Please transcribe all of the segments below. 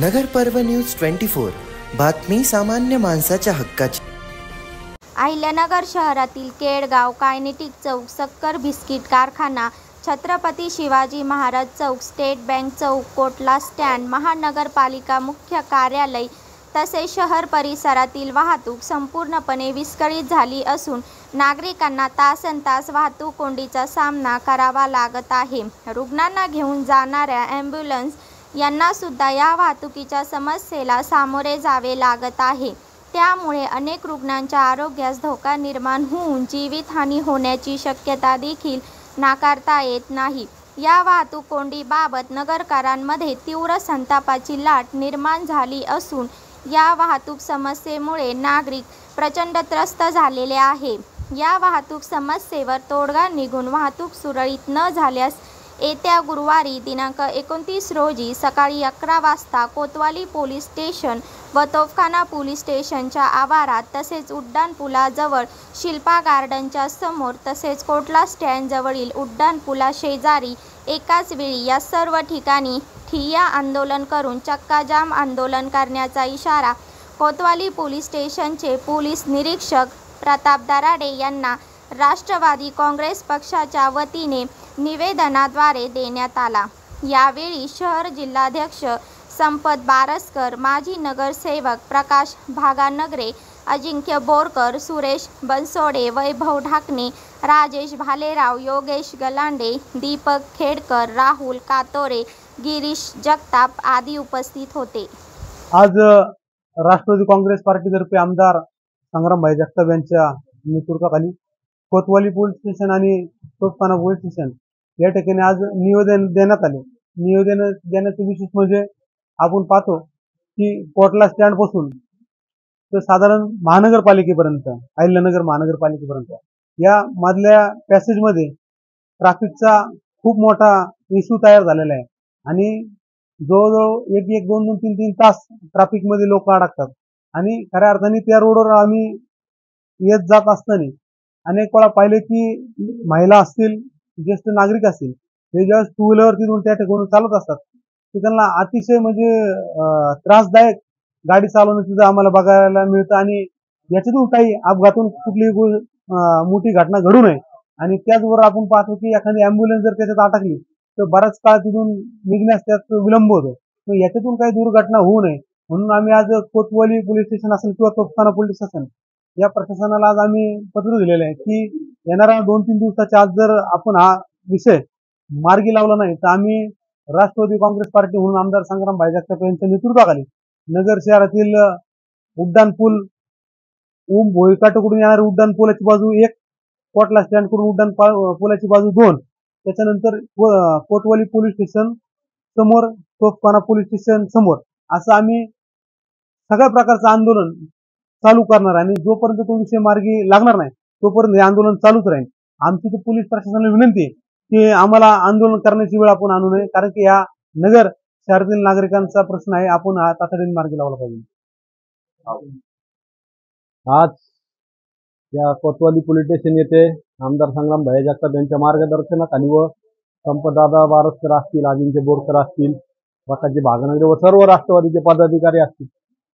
नगर पर्व न्यूज 24 बातमी सामान्य माणसाच्या हक्काची। अहिल्यानगर शहरातील केडगाव, कायनेटिक चौक, सक्कर बिस्किट कारखाना, छत्रपती शिवाजी महाराज चौक, स्टेट बँक चौक, कोटला स्टँड, महानगरपालिका मुख्य कार्यालय तसेच शहर परिसरातील वाहतूक संपूर्णपणे विस्कळीत झाली असून नागरिकांना तासनतास वाहतूक कोंडीचा सामना करावा लागत आहे। रुग्णांना घेऊन जाणाऱ्या ॲम्ब्युलन्स यांना सुद्धा या वाहतुकीच्या समस्येला सामोरे जावे लागत आहे। त्यामुळे अनेक रुग्णांच्या आरोग्यास धोका निर्माण होऊन जीवितहानी होण्याची शक्यता देखील नाकारता येत नाही। या वाहतूक कोंडीबाबत नगरकरांमध्ये तीव्र संतापाची लाट निर्माण झाली असून या वाहतूक समस्येमुळे नागरिक प्रचंड त्रस्त झालेले आहे। या वाहतूक समस्येवर तोडगा निघून वाहतूक सुरळीत न झाल्यास येत्या गुरुवारी दिनांक 29 रोजी सकाळी 11 वाजता कोतवाली पोलीस स्टेशन व तोफखाना पोलीस स्टेशनच्या आवारात तसेच उड्डाणपुलाजवळ शिल्पा गार्डनच्या समोर तसेच कोटला स्टँड जवळील उड्डाणपुला शेजारी एकाच वेळी या सर्व ठिकाणी ठिय्या आंदोलन करून चक्काजाम आंदोलन करण्याचा इशारा कोतवाली पोलीस स्टेशनचे पोलीस निरीक्षक प्रताप दराडे यांना राष्ट्रवादी काँग्रेस पक्षाच्या वतीने निवेदनाद्वारे देण्यात आला। यावेळी शहर जिल्हाध्यक्ष संपत बारसकर, माजी नगरसेवक प्रकाश भागानगरे, अजिंक्य बोरकर, सुरेश बनसोडे, वैभव ढाकणे, राजेश भालेराव, योगेश गलांडे, दीपक खेडकर, राहुल कातोरे, गिरीश जगताप आदी उपस्थित होते। आज राष्ट्रवादी काँग्रेस पार्टीतर्फे आमदार संग्रामभाई जगताप यांच्या नेतृत्वाखाली कोतवाली पोलीस स्टेशन आणि तोफखाना पोलीस स्टेशन या ठिकाणी आज निवेदन देण्यात आले। निवेदन देण्याचे विशेष म्हणजे आपण पाहतो की कोटला स्टँड पासून तर साधारण महानगरपालिकेपर्यंत, अहिल्यानगर महानगरपालिकेपर्यंत या मधल्या पॅसेजमध्ये ट्रॅफिकचा खूप मोठा इश्यू तयार झालेला आहे आणि जवळजवळ 1-1, 2-2, 3-3 तास ट्रॅफिक मध्ये लोक अडकतात आणि खऱ्या अर्थाने त्या रोडवर आम्ही येत जात असताना अनेक वेळा पाहिले की महिला असतील, ज्येष्ठ नागरिक असतील, हे ज्या टू व्हीलर तिथून त्या ठिकाणी चालत असतात ते त्यांना अतिशय म्हणजे त्रासदायक गाडी चालवणं सुद्धा आम्हाला बघायला मिळतं आणि याच्यातून काही अपघातून कुठलीही मोठी घटना घडू नये आणि त्याचबरोबर आपण पाहतो की एखादी ॲम्ब्युलन्स जर त्याच्यात अटकली तर बराच काळ तिथून निघण्यास त्यात विलंब होतो। मग याच्यातून काही दुर्घटना होऊ नये म्हणून आम्ही आज कोतवाली पोलीस स्टेशन असेल किंवा तोफखाना पोलीस स्टेशन या प्रशासनाला आज आम्ही पत्र दिलेलं आहे की येणाऱ्या 2-3 दिवसाच्या आज जर आपण हा विषय मार्गी लावला नाही तर आम्ही राष्ट्रवादी काँग्रेस पार्टी म्हणून आमदार संग्रामभाई जगताप यांच्या नेतृत्वाखाली नगर शहरातील उड्डाणपूल भोईकाटकडून येणारी उड्डाणपुलाची बाजू 1, कोटला स्टँड कडून उड्डाण पुलाची बाजू 2, त्याच्यानंतर कोतवाली पोलीस स्टेशन समोर, तोफखाना पोलीस स्टेशन समोर असं आम्ही सगळ्या प्रकारचं आंदोलन चालू करणार आणि जोपर्यंत तो विषय मार्गी लागणार नाही तोपर्यंत हे आंदोलन चालूच राहील। आमची तर पोलीस प्रशासनाला विनंती आहे की आम्हाला आंदोलन करण्याची वेळ आपण आणू नये, कारण की या नगर शहरातील नागरिकांचा प्रश्न आहे, आपण हा तातडीने मार्गी लावला पाहिजे। आज या कोतवाली पोलीस स्टेशन येथे आमदार संग्रामभाई जगताप यांच्या मार्गदर्शनाखाली व संपतदादा बारसकर असतील, अजिंक्य बोरकर असतील, प्रकाश भागानगरे व सर्व राष्ट्रवादीचे पदाधिकारी असतील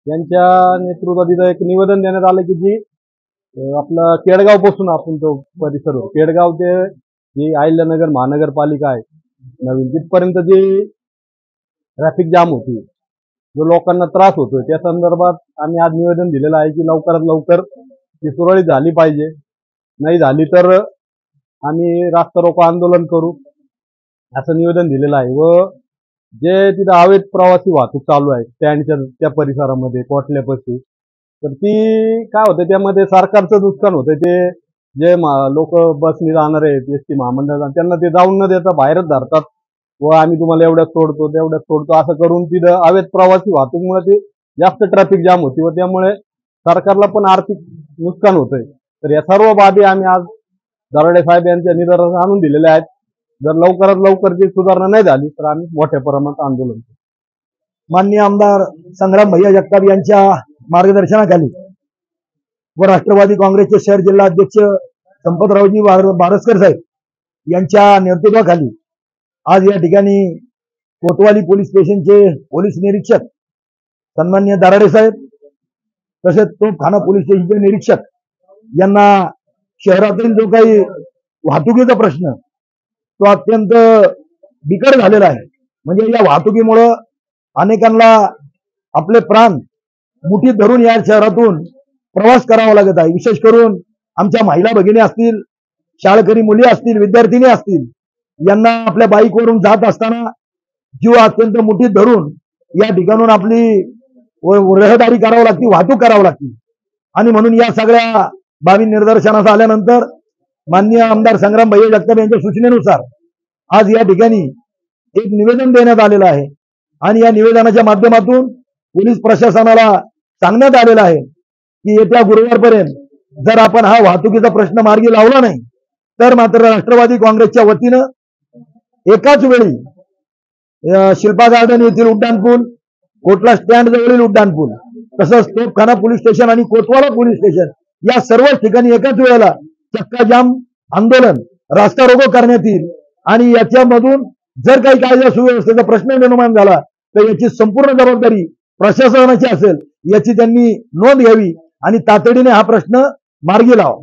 यांच्या नेतृत्वात इथं एक निवेदन देण्यात आलं की जी आपलं केडगाव पासून आपण तो परिसर केडगाव ते जी अहिल्यानगर महानगरपालिका आहे नवीन तिथपर्यंत जी ट्रॅफिक जाम होती, जो लोकांना त्रास होतोय त्या संदर्भात आम्ही आज निवेदन दिलेलं आहे की लवकरात लवकर ती सुरळीत झाली पाहिजे, नाही झाली तर आम्ही रास्ता रोको आंदोलन करू असं निवेदन दिलेलं आहे। व जे तिथं अवैध प्रवासी वाहतूक चालू आहे स्टँडच्या त्या परिसरामध्ये कोटल्यापाशी तर ती काय होतं त्यामध्ये सरकारचं नुकसान होतं। ते जे लोक बसने जाणार आहेत एसटी महामंडळ त्यांना ते जाऊन न देता बाहेरच धरतात व आम्ही तुम्हाला एवढ्यात सोडतो तेवढ्यात सोडतो असं करून तिथं अवैध प्रवासी वाहतूकमुळे ते जास्त ट्रॅफिक जाम होती व त्यामुळे सरकारला पण आर्थिक नुकसान होतंय। तर या सर्व बाबी आम्ही आज दराडे साहेब यांच्या निदर्शनास आणून दिलेल्या आहेत। जर लवकरात लवकर ती सुधारणा नाही झाली तर आम्ही मोठ्या प्रमाणात आंदोलन करू। माननीय आमदार संग्रामभाई जगताप यांच्या मार्गदर्शनाखाली व राष्ट्रवादी काँग्रेसचे शहर जिल्हा अध्यक्ष संपतरावजी बारसकर साहेब यांच्या नेतृत्वाखाली आज या ठिकाणी कोतवाली पोलीस स्टेशनचे पोलीस निरीक्षक सन्माननीय दराडे साहेब तसेच तोफखाना पोलीस स्टेशनचे निरीक्षक यांना शहरातील जो काही वाहतुकीचा प्रश्न तो अत्यंत बिकट झालेला आहे. म्हणजे या वाहतुकीमुळं अनेकांना आपले प्राण मुठीत धरून या शहरातून प्रवास करावा लागत आहे. विशेष करून आमच्या महिला भगिनी असतील, शाळकरी मुली असतील, विद्यार्थिनी असतील, यांना आपल्या बाईकवरून जात असताना जीव अत्यंत मुठीत धरून या ठिकाणून आपली रहदारी करावी लागते, वाहतूक करावी लागते. आणि म्हणून या सगळ्या बाबी निदर्शनास आल्यानंतर माननीय आमदार संग्राम भैया जगताप यांच्या सूचनेनुसार आज या ठिकाणी एक निवेदन देण्यात आलेलं आहे. आणि या निवेदनाच्या माध्यमातून पोलीस प्रशासनाला सांगण्यात आलेलं आहे की येत्या गुरुवारपर्यंत जर आपण हा वाहतुकीचा प्रश्न मार्गी लावला नाही तर मात्र राष्ट्रवादी काँग्रेसच्या वतीनं एकाच वेळी शिल्पा गार्डन येथील उड्डाणपूल, कोटला स्टँड जवळील उड्डाणपूल, तसंच तोफखाना पोलीस स्टेशन आणि कोतवाला पोलीस स्टेशन या सर्व ठिकाणी एकाच वेळेला चक्काजाम आंदोलन, रास्ता रोको करण्यात येईल. आणि याच्यामधून जर काही कायदा सुव्यवस्थेचा प्रश्न निर्माण झाला तर याची संपूर्ण जबाबदारी प्रशासनाची असेल, याची त्यांनी नोंद घ्यावी आणि तातडीने हा प्रश्न मार्गी लावा.